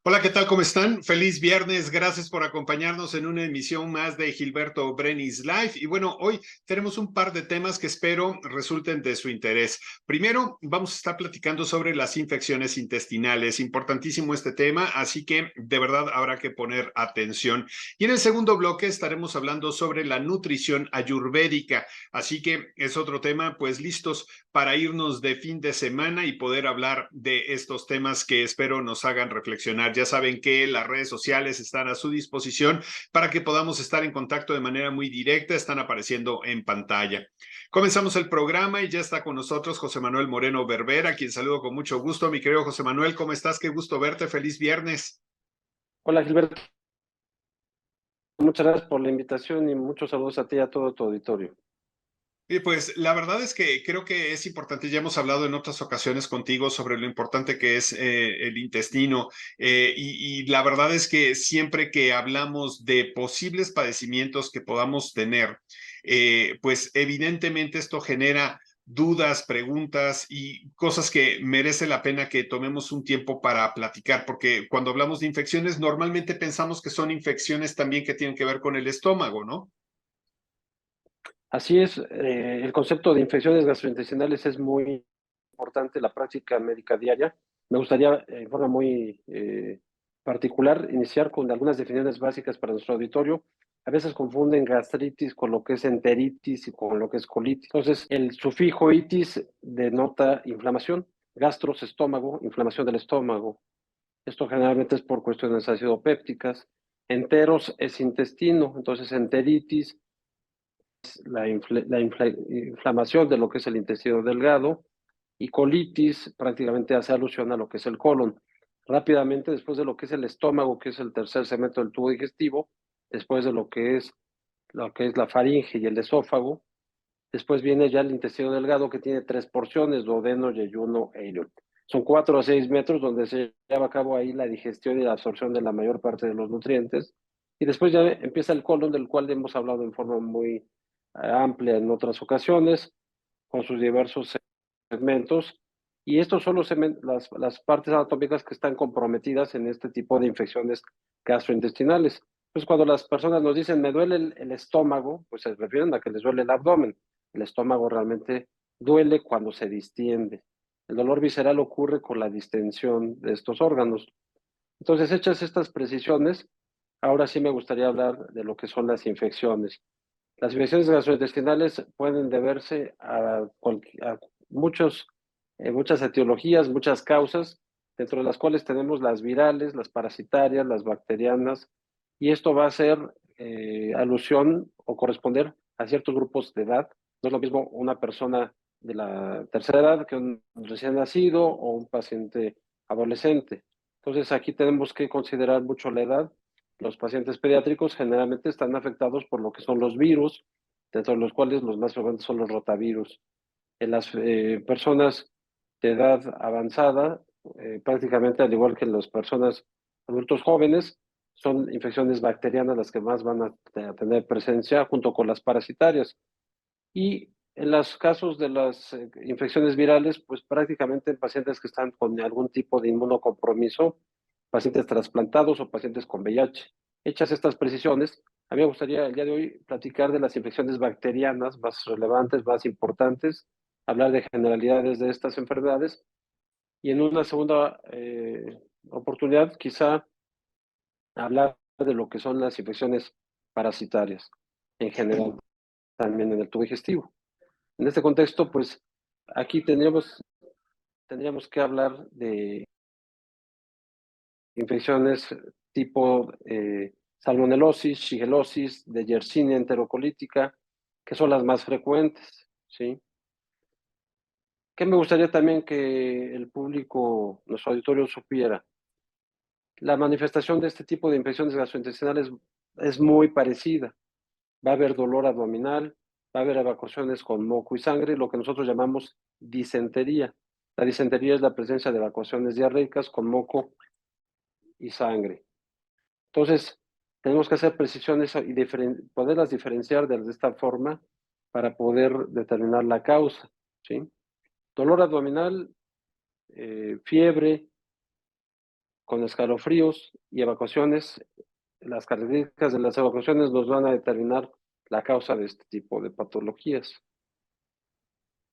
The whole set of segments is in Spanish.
Hola, ¿qué tal? ¿Cómo están? Feliz viernes. Gracias por acompañarnos en una emisión más de Gilberto Brenis Live. Y bueno, hoy tenemos un par de temas que espero resulten de su interés. Primero, vamos a estar platicando sobre las infecciones intestinales. Importantísimo este tema, así que de verdad habrá que poner atención. Y en el segundo bloque estaremos hablando sobre la nutrición ayurvédica. Así que es otro tema, pues listos para irnos de fin de semana y poder hablar de estos temas que espero nos hagan reflexionar. Ya saben que las redes sociales están a su disposición para que podamos estar en contacto de manera muy directa, están apareciendo en pantalla. Comenzamos el programa y ya está con nosotros José Manuel Moreno Berbera, a quien saludo con mucho gusto. Mi querido José Manuel, ¿cómo estás? Qué gusto verte. Feliz viernes. Hola Gilberto, muchas gracias por la invitación y muchos saludos a ti y a todo tu auditorio. Y pues la verdad es que creo que es importante, ya hemos hablado en otras ocasiones contigo sobre lo importante que es el intestino y la verdad es que siempre que hablamos de posibles padecimientos que podamos tener, pues evidentemente esto genera dudas, preguntas y cosas que merece la pena que tomemos un tiempo para platicar, porque cuando hablamos de infecciones normalmente pensamos que son infecciones también que tienen que ver con el estómago, ¿no? Así es, el concepto de infecciones gastrointestinales es muy importante en la práctica médica diaria. Me gustaría, en forma muy particular, iniciar con algunas definiciones básicas para nuestro auditorio. A veces confunden gastritis con lo que es enteritis y con lo que es colitis. Entonces, el sufijo itis denota inflamación. Gastros, estómago, inflamación del estómago. Esto generalmente es por cuestiones acidopépticas. Enteros es intestino, entonces enteritis, inflamación de lo que es el intestino delgado, y colitis prácticamente hace alusión a lo que es el colon. Rápidamente, después de lo que es el estómago, que es el tercer segmento del tubo digestivo, después de lo que es la faringe y el esófago, después viene ya el intestino delgado, que tiene tres porciones: duodeno, yeyuno e ileón. Son 4 a 6 metros donde se lleva a cabo ahí la digestión y la absorción de la mayor parte de los nutrientes. Y después ya empieza el colon, del cual hemos hablado en forma muy amplia en otras ocasiones, con sus diversos segmentos. Y estos son las partes anatómicas que están comprometidas en este tipo de infecciones gastrointestinales. Pues cuando las personas nos dicen me duele el estómago, pues se refieren a que les duele el abdomen. El estómago realmente duele cuando se distiende. El dolor visceral ocurre con la distensión de estos órganos. Entonces, hechas estas precisiones, ahora sí me gustaría hablar de lo que son las infecciones. Las infecciones gastrointestinales pueden deberse a muchos, muchas etiologías, muchas causas, dentro de las cuales tenemos las virales, las parasitarias, las bacterianas, y esto va a ser alusión o corresponder a ciertos grupos de edad. No es lo mismo una persona de la tercera edad que un recién nacido o un paciente adolescente. Entonces aquí tenemos que considerar mucho la edad. Los pacientes pediátricos generalmente están afectados por lo que son los virus, dentro de los cuales los más frecuentes son los rotavirus. En las personas de edad avanzada, prácticamente al igual que en las personas adultos jóvenes, son infecciones bacterianas las que más van a tener presencia junto con las parasitarias. Y en los casos de las infecciones virales, pues prácticamente en pacientes que están con algún tipo de inmunocompromiso, pacientes trasplantados o pacientes con VIH. Hechas estas precisiones, a mí me gustaría el día de hoy platicar de las infecciones bacterianas más relevantes, más importantes, hablar de generalidades de estas enfermedades, y en una segunda oportunidad quizá hablar de lo que son las infecciones parasitarias en general, también en el tubo digestivo. En este contexto, pues aquí tendríamos que hablar de infecciones tipo salmonelosis, shigellosis, de Yersinia enterocolítica, que son las más frecuentes, ¿sí? ¿Qué me gustaría también que el público, nuestro auditorio, supiera? La manifestación de este tipo de infecciones gastrointestinales es muy parecida. Va a haber dolor abdominal, va a haber evacuaciones con moco y sangre, lo que nosotros llamamos disentería. La disentería es la presencia de evacuaciones diarreicas con moco y sangre. Entonces, tenemos que hacer precisiones y poderlas diferenciar de esta forma para poder determinar la causa, ¿sí? Dolor abdominal, fiebre, con escalofríos y evacuaciones. Las características de las evacuaciones nos van a determinar la causa de este tipo de patologías.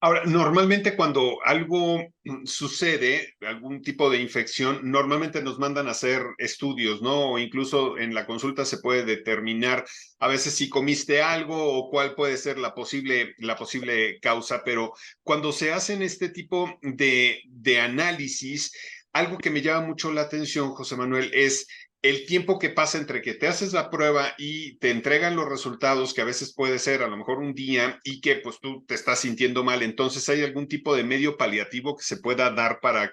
Ahora, normalmente cuando algo sucede, algún tipo de infección, normalmente nos mandan a hacer estudios, ¿no? O incluso en la consulta se puede determinar a veces si comiste algo o cuál puede ser la posible causa, pero cuando se hacen este tipo de análisis, algo que me llama mucho la atención, José Manuel, es el tiempo que pasa entre que te haces la prueba y te entregan los resultados, que a veces puede ser a lo mejor un día y que pues tú te estás sintiendo mal. Entonces, ¿hay algún tipo de medio paliativo que se pueda dar para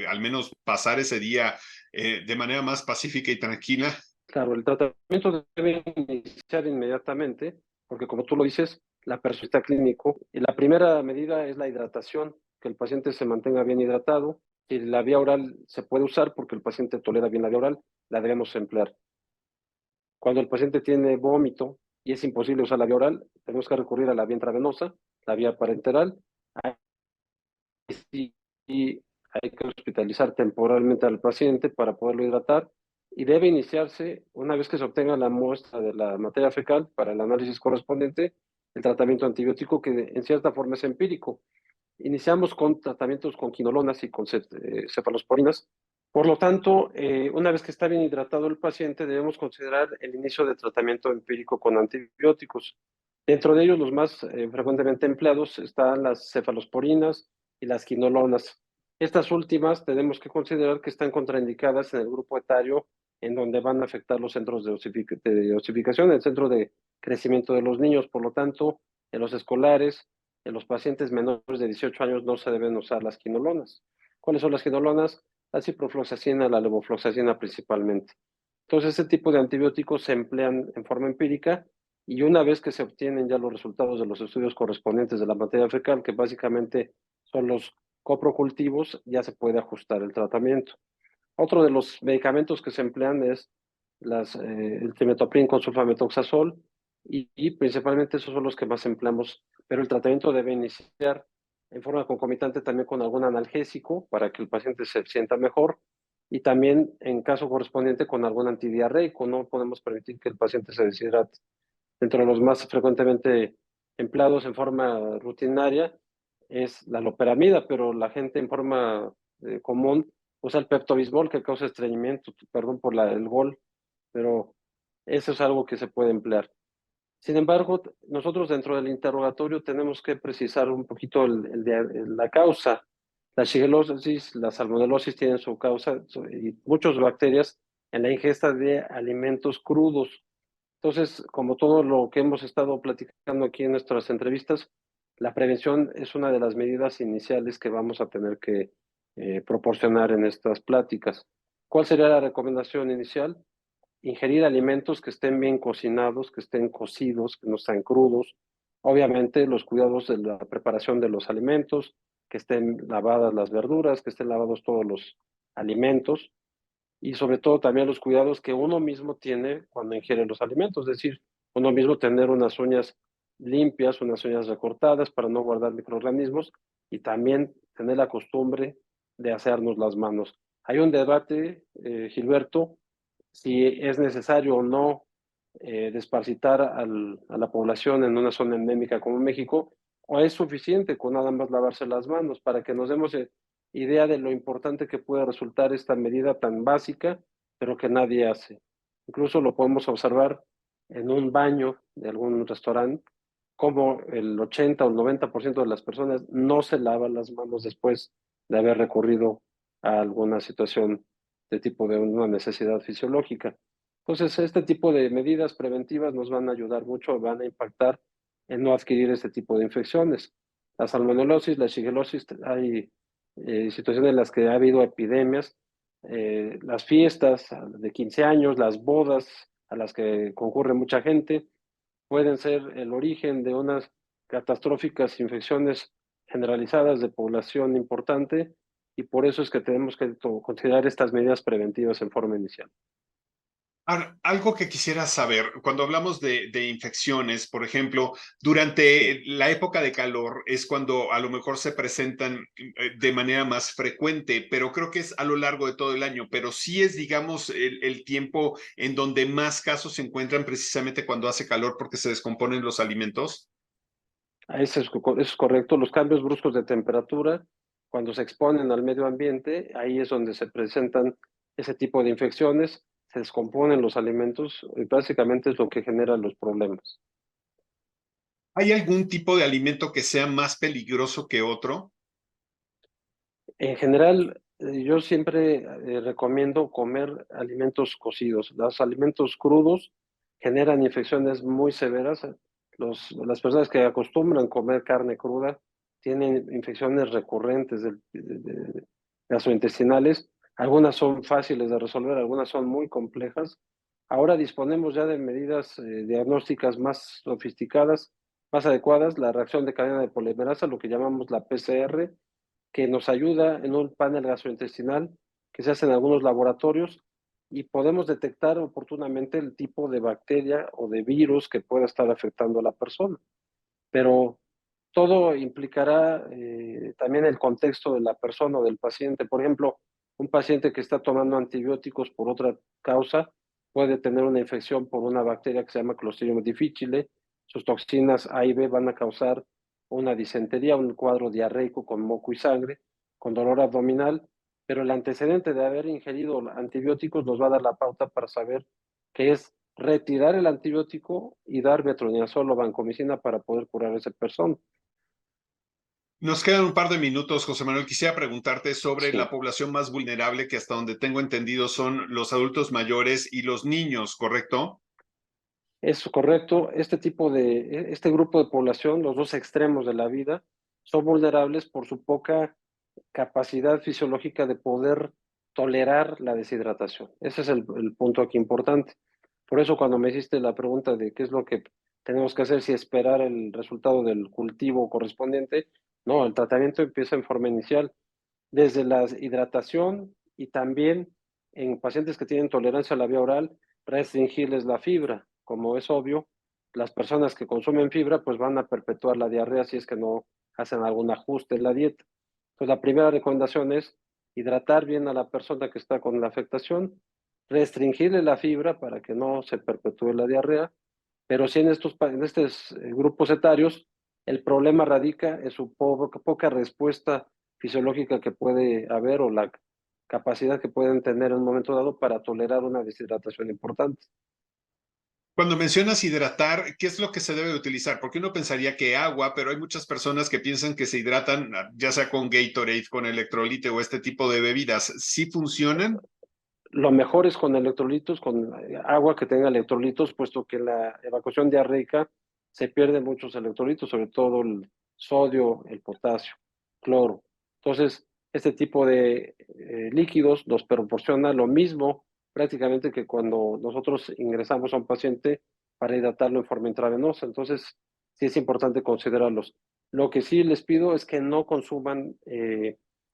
al menos pasar ese día de manera más pacífica y tranquila? Claro, el tratamiento debe iniciar inmediatamente, porque como tú lo dices, la persona está clínico y la primera medida es la hidratación, que el paciente se mantenga bien hidratado. Si la vía oral se puede usar porque el paciente tolera bien la vía oral, la debemos emplear. Cuando el paciente tiene vómito y es imposible usar la vía oral, tenemos que recurrir a la vía intravenosa, la vía parenteral. Ahí sí hay que hospitalizar temporalmente al paciente para poderlo hidratar y debe iniciarse, una vez que se obtenga la muestra de la materia fecal para el análisis correspondiente, el tratamiento antibiótico que en cierta forma es empírico. Iniciamos con tratamientos con quinolonas y con cefalosporinas. Por lo tanto, una vez que está bien hidratado el paciente, debemos considerar el inicio de tratamiento empírico con antibióticos. Dentro de ellos, los más frecuentemente empleados están las cefalosporinas y las quinolonas. Estas últimas tenemos que considerar que están contraindicadas en el grupo etario en donde van a afectar los centros de osificación, el centro de crecimiento de los niños. Por lo tanto, en los escolares, en los pacientes menores de 18 años no se deben usar las quinolonas. ¿Cuáles son las quinolonas? La ciprofloxacina, la levofloxacina principalmente. Entonces, este tipo de antibióticos se emplean en forma empírica y una vez que se obtienen ya los resultados de los estudios correspondientes de la materia fecal, que básicamente son los coprocultivos, ya se puede ajustar el tratamiento. Otro de los medicamentos que se emplean es el trimethoprim con sulfamethoxazol y principalmente esos son los que más empleamos, pero el tratamiento debe iniciar en forma concomitante también con algún analgésico para que el paciente se sienta mejor y también en caso correspondiente con algún antidiarreico. No podemos permitir que el paciente se deshidrate. Dentro de los más frecuentemente empleados en forma rutinaria es la loperamida, pero la gente en forma común usa el Pepto-Bismol que causa estreñimiento, perdón por el gol, pero eso es algo que se puede emplear. Sin embargo, nosotros dentro del interrogatorio tenemos que precisar un poquito la causa. La shigellosis, la salmonelosis tienen su causa y muchas bacterias en la ingesta de alimentos crudos. Entonces, como todo lo que hemos estado platicando aquí en nuestras entrevistas, la prevención es una de las medidas iniciales que vamos a tener que proporcionar en estas pláticas. ¿Cuál sería la recomendación inicial? Ingerir alimentos que estén bien cocinados, que estén cocidos, que no estén crudos. Obviamente, los cuidados de la preparación de los alimentos, que estén lavadas las verduras, que estén lavados todos los alimentos y sobre todo también los cuidados que uno mismo tiene cuando ingiere los alimentos, es decir, uno mismo tener unas uñas limpias, unas uñas recortadas para no guardar microorganismos y también tener la costumbre de hacernos las manos. Hay un debate, Gilberto, si es necesario o no desparasitar a la población en una zona endémica como México, o es suficiente con nada más lavarse las manos para que nos demos idea de lo importante que puede resultar esta medida tan básica, pero que nadie hace. Incluso lo podemos observar en un baño de algún restaurante, como el 80 o el 90% de las personas no se lavan las manos después de haber recurrido a alguna situación de tipo de una necesidad fisiológica. Entonces, este tipo de medidas preventivas nos van a ayudar mucho, van a impactar en no adquirir este tipo de infecciones. La salmonelosis, la shigellosis, hay situaciones en las que ha habido epidemias, las fiestas de 15 años, las bodas a las que concurre mucha gente, pueden ser el origen de unas catastróficas infecciones generalizadas de población importante y por eso es que tenemos que considerar estas medidas preventivas en forma inicial. Algo que quisiera saber, cuando hablamos de infecciones, por ejemplo, durante la época de calor es cuando a lo mejor se presentan de manera más frecuente, pero creo que es a lo largo de todo el año, pero sí es, digamos, el tiempo en donde más casos se encuentran precisamente cuando hace calor porque se descomponen los alimentos. Eso es correcto. Los cambios bruscos de temperatura, cuando se exponen al medio ambiente, ahí es donde se presentan ese tipo de infecciones, se descomponen los alimentos y básicamente es lo que genera los problemas. ¿Hay algún tipo de alimento que sea más peligroso que otro? En general, yo siempre recomiendo comer alimentos cocidos. Los alimentos crudos generan infecciones muy severas. Las personas que acostumbran comer carne cruda tienen infecciones recurrentes gastrointestinales. Algunas son fáciles de resolver, algunas son muy complejas. Ahora disponemos ya de medidas diagnósticas más sofisticadas, más adecuadas. La reacción de cadena de polimerasa, lo que llamamos la PCR, que nos ayuda en un panel gastrointestinal que se hace en algunos laboratorios y podemos detectar oportunamente el tipo de bacteria o de virus que pueda estar afectando a la persona. Pero todo implicará también el contexto de la persona o del paciente. Por ejemplo, un paciente que está tomando antibióticos por otra causa puede tener una infección por una bacteria que se llama Clostridium difficile. Sus toxinas A y B van a causar una disentería, un cuadro diarreico con moco y sangre, con dolor abdominal, pero el antecedente de haber ingerido antibióticos nos va a dar la pauta para saber que es retirar el antibiótico y dar metronidazol o vancomicina para poder curar a esa persona. Nos quedan un par de minutos, José Manuel. Quisiera preguntarte sobre la Sí, población más vulnerable, que hasta donde tengo entendido son los adultos mayores y los niños, ¿correcto? es correcto. Este grupo de población, los dos extremos de la vida, son vulnerables por su poca capacidad fisiológica de poder tolerar la deshidratación. Ese es el punto aquí importante. Por eso cuando me hiciste la pregunta de qué es lo que tenemos que hacer, si esperar el resultado del cultivo correspondiente, no, el tratamiento empieza en forma inicial, desde la hidratación y también en pacientes que tienen tolerancia a la vía oral, restringirles la fibra. Como es obvio, las personas que consumen fibra pues van a perpetuar la diarrea si es que no hacen algún ajuste en la dieta. Pues la primera recomendación es hidratar bien a la persona que está con la afectación, restringirle la fibra para que no se perpetúe la diarrea, pero sí en estos grupos etarios el problema radica en su poca respuesta fisiológica que puede haber o la capacidad que pueden tener en un momento dado para tolerar una deshidratación importante. Cuando mencionas hidratar, ¿qué es lo que se debe de utilizar? Porque uno pensaría que agua, pero hay muchas personas que piensan que se hidratan ya sea con Gatorade, con electrolite o este tipo de bebidas. ¿Sí funcionan? Lo mejor es con electrolitos, con agua que tenga electrolitos, puesto que en la evacuación diarreica se pierden muchos electrolitos, sobre todo el sodio, el potasio, cloro. Entonces, este tipo de líquidos nos proporciona lo mismo prácticamente que cuando nosotros ingresamos a un paciente para hidratarlo en forma intravenosa. Entonces, sí es importante considerarlos. Lo que sí les pido es que no consuman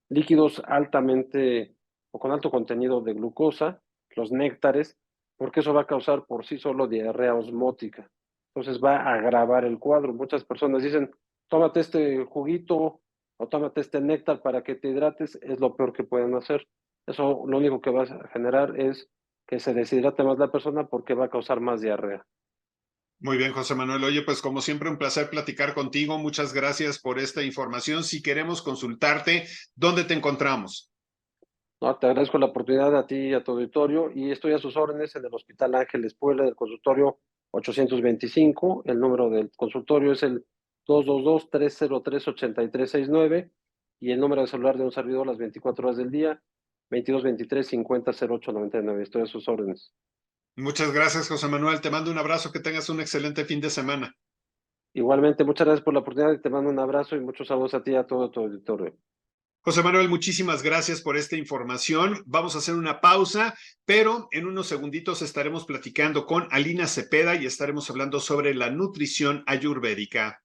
líquidos altamente o con alto contenido de glucosa, los néctares, porque eso va a causar por sí solo diarrea osmótica. Entonces va a agravar el cuadro. Muchas personas dicen, tómate este juguito o tómate este néctar para que te hidrates, es lo peor que pueden hacer. Eso lo único que va a generar es que se deshidrate más la persona porque va a causar más diarrea. Muy bien, José Manuel. Oye, pues como siempre, un placer platicar contigo. Muchas gracias por esta información. Si queremos consultarte, ¿dónde te encontramos? No, te agradezco la oportunidad a ti y a tu auditorio y estoy a sus órdenes en el Hospital Ángeles Puebla del consultorio 825. El número del consultorio es el 222-303-8369 y el número de celular de un servidor las 24 horas del día, 2223-500899. Estoy a sus órdenes. Muchas gracias, José Manuel. Te mando un abrazo. Que tengas un excelente fin de semana. Igualmente, muchas gracias por la oportunidad y te mando un abrazo y muchos saludos a ti y a todo tu auditorio. José Manuel, muchísimas gracias por esta información. Vamos a hacer una pausa, pero en unos segunditos estaremos platicando con Alina Cepeda y estaremos hablando sobre la nutrición ayurvédica.